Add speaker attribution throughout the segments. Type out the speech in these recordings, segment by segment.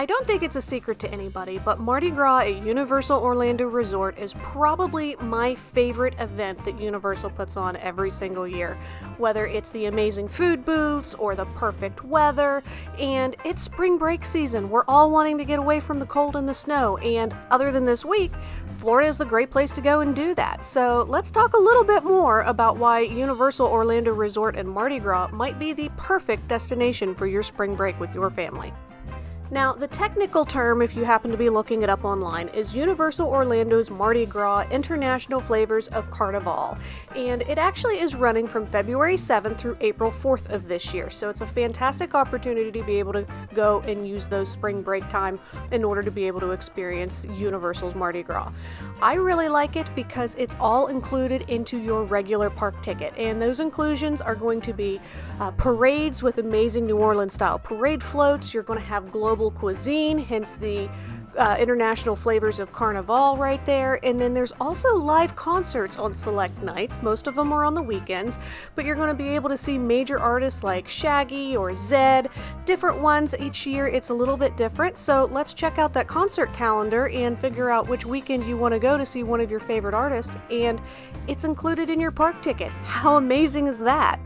Speaker 1: I don't think it's a secret to anybody, but Mardi Gras at Universal Orlando Resort is probably my favorite event that Universal puts on every single year. Whether it's the amazing food booths or the perfect weather, and it's spring break season. We're all wanting to get away from the cold and the snow, and other than this week, Florida is the great place to go and do that. So let's talk a little bit more about why Universal Orlando Resort and Mardi Gras might be the perfect destination for your spring break with your family. Now, the technical term, if you happen to be looking it up online, is Universal Orlando's Mardi Gras International Flavors of Carnival, and it actually is running from February 7th through April 4th of this year, so it's a fantastic opportunity to be able to go and use those spring break time in order to be able to experience Universal's Mardi Gras. I really like it because it's all included into your regular park ticket, and those inclusions are going to be parades with amazing New Orleans style parade floats. You're going to have global cuisine, hence the international flavors of Carnival right there. And then there's also live concerts on select nights. Most of them are on the weekends, but you're going to be able to see major artists like Shaggy or Zedd, different ones each year. It's a little bit different. So let's check out that concert calendar and figure out which weekend you want to go to see one of your favorite artists. And it's included in your park ticket. How amazing is that?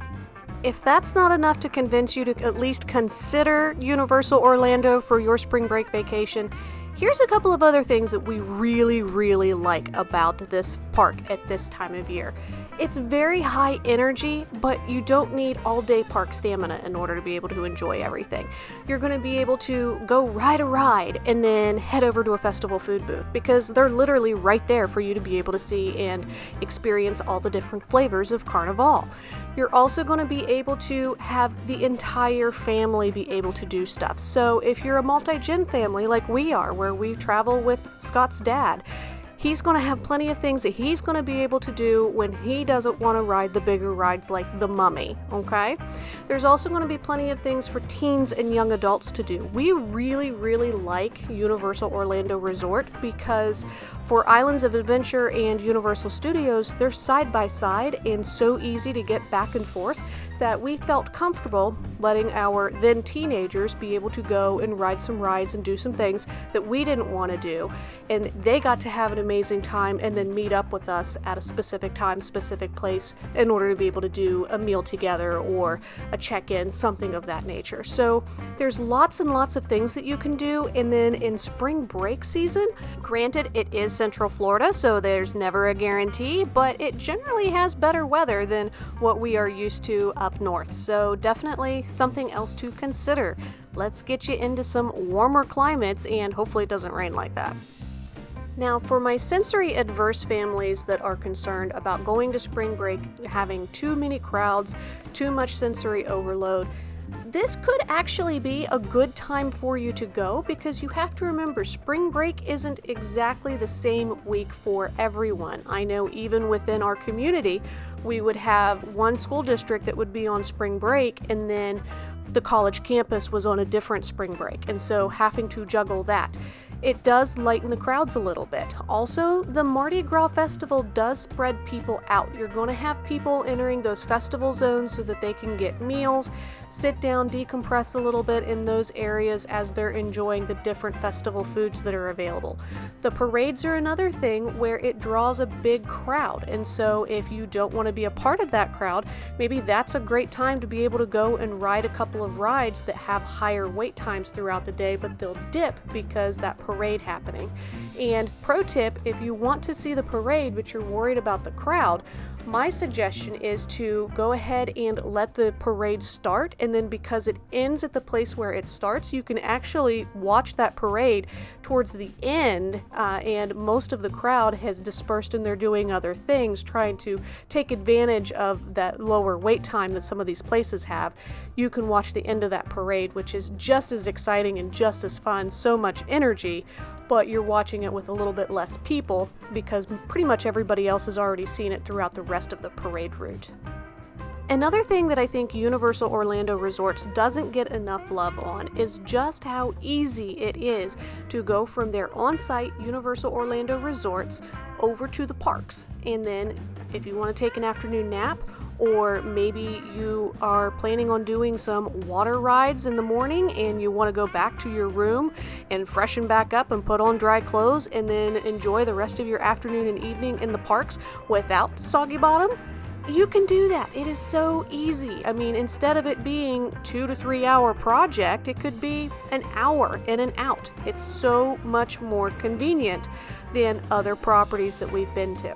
Speaker 1: If that's not enough to convince you to at least consider Universal Orlando for your spring break vacation, here's a couple of other things that we really like about this park at this time of year. It's very high energy, but you don't need all-day park stamina in order to be able to enjoy everything. You're going to be able to go ride a ride and then head over to a festival food booth because they're literally right there for you to be able to see and experience all the different flavors of Carnival. You're also going to be able to have the entire family be able to do stuff. So if you're a multi-gen family like we are, where we travel with Scott's dad, he's going to have plenty of things that he's going to be able to do when he doesn't want to ride the bigger rides like the Mummy, okay? There's also going to be plenty of things for teens and young adults to do. We really like Universal Orlando Resort because for Islands of Adventure and Universal Studios, they're side by side and so easy to get back and forth that we felt comfortable letting our then teenagers be able to go and ride some rides and do some things that we didn't want to do. And they got to have an amazing time and then meet up with us at a specific time, specific place in order to be able to do a meal together or a check-in, something of that nature. So there's lots and lots of things that you can do. And then in spring break season, granted it is Central Florida, so there's never a guarantee, but it generally has better weather than what we are used to up north. So definitely something else to consider. Let's get you into some warmer climates and hopefully it doesn't rain like that. Now, for my sensory adverse families that are concerned about going to spring break, having too many crowds, too much sensory overload, this could actually be a good time for you to go because you have to remember spring break isn't exactly the same week for everyone. I know even within our community, we would have one school district that would be on spring break and then the college campus was on a different spring break, and so having to juggle that. It does lighten the crowds a little bit. Also, the Mardi Gras festival does spread people out. You're going to have people entering those festival zones so that they can get meals, sit down, decompress a little bit in those areas as they're enjoying the different festival foods that are available. The parades are another thing where it draws a big crowd, and so if you don't want to be a part of that crowd, maybe that's a great time to be able to go and ride a couple of rides that have higher wait times throughout the day, but they'll dip because that parade happening. And pro tip, if you want to see the parade but you're worried about the crowd, my suggestion is to go ahead and let the parade start, and then because it ends at the place where it starts, you can actually watch that parade towards the end, and most of the crowd has dispersed and they're doing other things, trying to take advantage of that lower wait time that some of these places have. You can watch the end of that parade, which is just as exciting and just as fun, so much energy, but you're watching it with a little bit less people because pretty much everybody else has already seen it throughout the rest of the parade route. Another thing that I think Universal Orlando Resorts doesn't get enough love on is just how easy it is to go from their on-site Universal Orlando Resorts over to the parks. And then if you want to take an afternoon nap or maybe you are planning on doing some water rides in the morning and you want to go back to your room and freshen back up and put on dry clothes and then enjoy the rest of your afternoon and evening in the parks without soggy bottom. You can do that. It is so easy. I mean, instead of it being 2 to 3 hour project, it could be an hour in and out. It's so much more convenient than other properties that we've been to.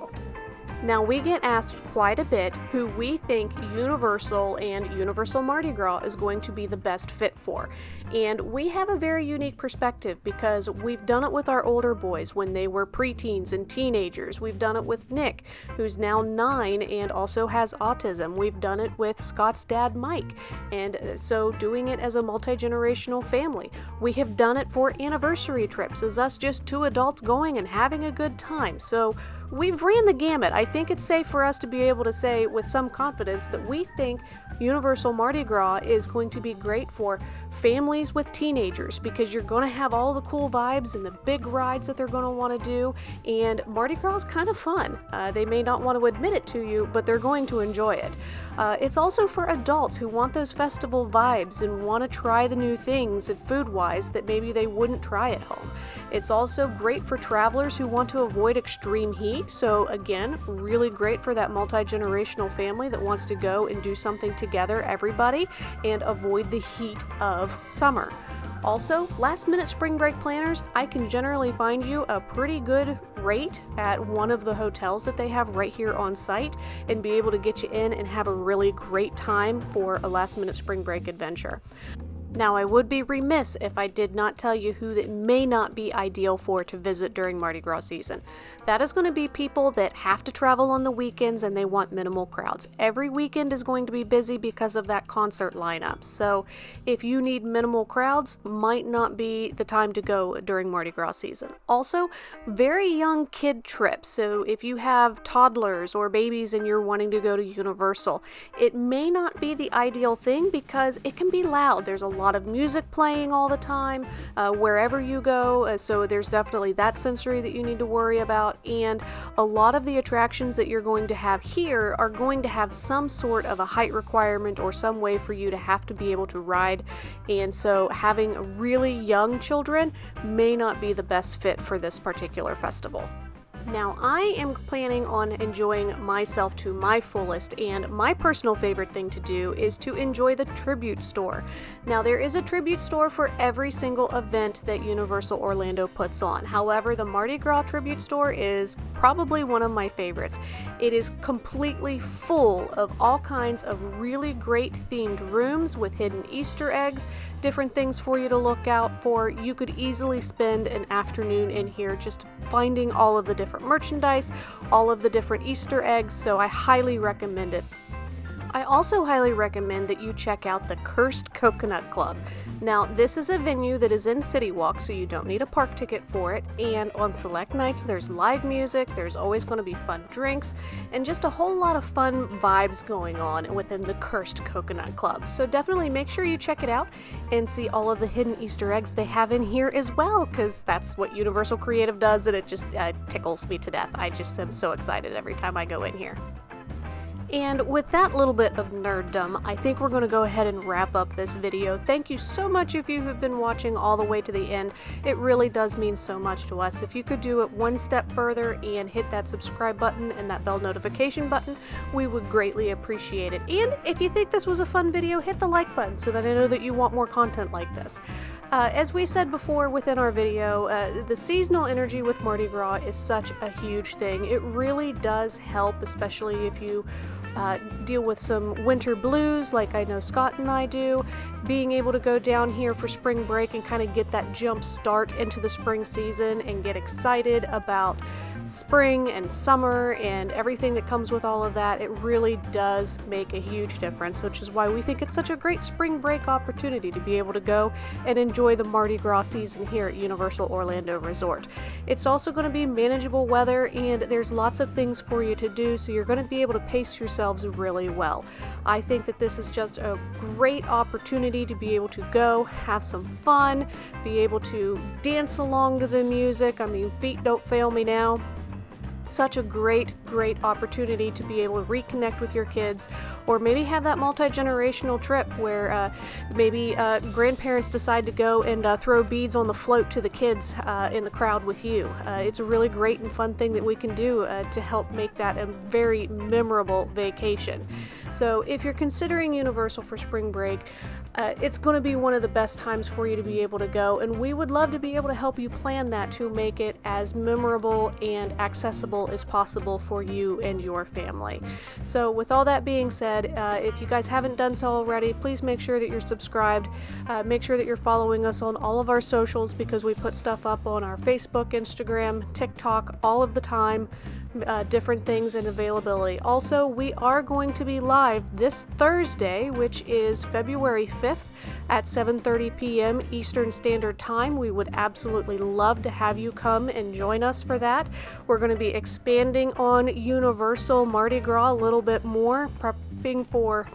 Speaker 1: Now, we get asked quite a bit who we think Universal and Universal Mardi Gras is going to be the best fit for. And we have a very unique perspective because we've done it with our older boys when they were preteens and teenagers. We've done it with Nick, who's now 9 and also has autism. We've done it with Scott's dad, Mike. And so doing it as a multi-generational family. We have done it for anniversary trips as us just 2 adults going and having a good time. So we've ran the gamut. I think it's safe for us to be able to say with some confidence that we think Universal Mardi Gras is going to be great for families with teenagers because you're going to have all the cool vibes and the big rides that they're going to want to do, and Mardi Gras is kind of fun. They may not want to admit it to you, but they're going to enjoy it. It's also for adults who want those festival vibes and want to try the new things and food-wise that maybe they wouldn't try at home. It's also great for travelers who want to avoid extreme heat, so again, really great for that multi-generational family that wants to go and do something together, everybody, and avoid the heat of summer. Also, last minute spring break planners, I can generally find you a pretty good rate at one of the hotels that they have right here on site and be able to get you in and have a really great time for a last minute spring break adventure. Now, I would be remiss if I did not tell you who that may not be ideal for to visit during Mardi Gras season. That is going to be people that have to travel on the weekends and they want minimal crowds. Every weekend is going to be busy because of that concert lineup. So if you need minimal crowds, might not be the time to go during Mardi Gras season. Also, very young kid trips. So if you have toddlers or babies and you're wanting to go to Universal, it may not be the ideal thing because it can be loud. There's a lot of music playing all the time wherever you go, so there's definitely that sensory that you need to worry about, and a lot of the attractions that you're going to have here are going to have some sort of a height requirement or some way for you to have to be able to ride, and so having really young children may not be the best fit for this particular festival. Now, I am planning on enjoying myself to my fullest, and my personal favorite thing to do is to enjoy the tribute store. Now, there is a tribute store for every single event that Universal Orlando puts on. However, the Mardi Gras tribute store is probably one of my favorites. It is completely full of all kinds of really great themed rooms with hidden Easter eggs, different things for you to look out for. You could easily spend an afternoon in here just finding all of the different merchandise, all of the different Easter eggs, so I highly recommend it. I also highly recommend that you check out the Cursed Coconut Club. Now, this is a venue that is in City Walk, so you don't need a park ticket for it, and on select nights there's live music, there's always going to be fun drinks, and just a whole lot of fun vibes going on within the Cursed Coconut Club. So definitely make sure you check it out and see all of the hidden Easter eggs they have in here as well, because that's what Universal Creative does, and it just tickles me to death. I just am so excited every time I go in here. And with that little bit of nerddom, I think we're going to go ahead and wrap up this video. Thank you so much if you have been watching all the way to the end. It really does mean so much to us. If you could do it one step further and hit that subscribe button and that bell notification button, we would greatly appreciate it. And if you think this was a fun video, hit the like button so that I know that you want more content like this. As we said before within our video, the seasonal energy with Mardi Gras is such a huge thing. It really does help, especially if you deal with some winter blues like I know Scott and I do. Being able to go down here for spring break and kind of get that jump start into the spring season and get excited about spring and summer and everything that comes with all of that, it really does make a huge difference, which is why we think it's such a great spring break opportunity to be able to go and enjoy the Mardi Gras season here at Universal Orlando Resort. It's also going to be manageable weather and there's lots of things for you to do, so you're going to be able to pace yourselves really well. I think that this is just a great opportunity to be able to go, have some fun, be able to dance along to the music. I mean, feet don't fail me now. Such a great opportunity to be able to reconnect with your kids, or maybe have that multi-generational trip where maybe grandparents decide to go and throw beads on the float to the kids in the crowd with you. It's a really great and fun thing that we can do to help make that a very memorable vacation. So if you're considering Universal for spring break, it's going to be one of the best times for you to be able to go, and we would love to be able to help you plan that to make it as memorable and accessible as possible for you and your family. So with all that being said, if you guys haven't done so already, please make sure that you're subscribed. Make sure that you're following us on all of our socials, because we put stuff up on our Facebook, Instagram, TikTok all of the time. Different things and availability. Also, we are going to be live this Thursday, which is February 5th at 7:30 p.m. Eastern Standard Time. We would absolutely love to have you come and join us for that. We're going to be expanding on Universal Mardi Gras a little bit more, prepping for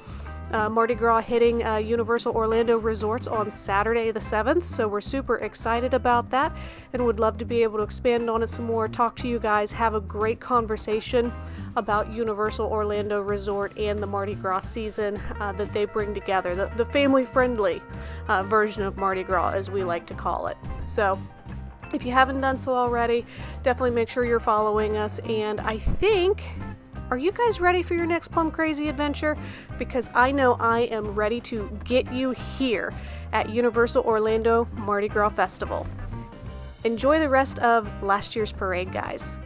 Speaker 1: Mardi Gras hitting Universal Orlando Resorts on Saturday the 7th, so we're super excited about that and would love to be able to expand on it some more, talk to you guys, have a great conversation about Universal Orlando Resort and the Mardi Gras season that they bring together, the family-friendly version of Mardi Gras, as we like to call it. So if you haven't done so already, definitely make sure you're following us, and I think... Are you guys ready for your next Plum Crazy adventure? Because I know I am ready to get you here at Universal Orlando Mardi Gras Festival. Enjoy the rest of last year's parade, guys.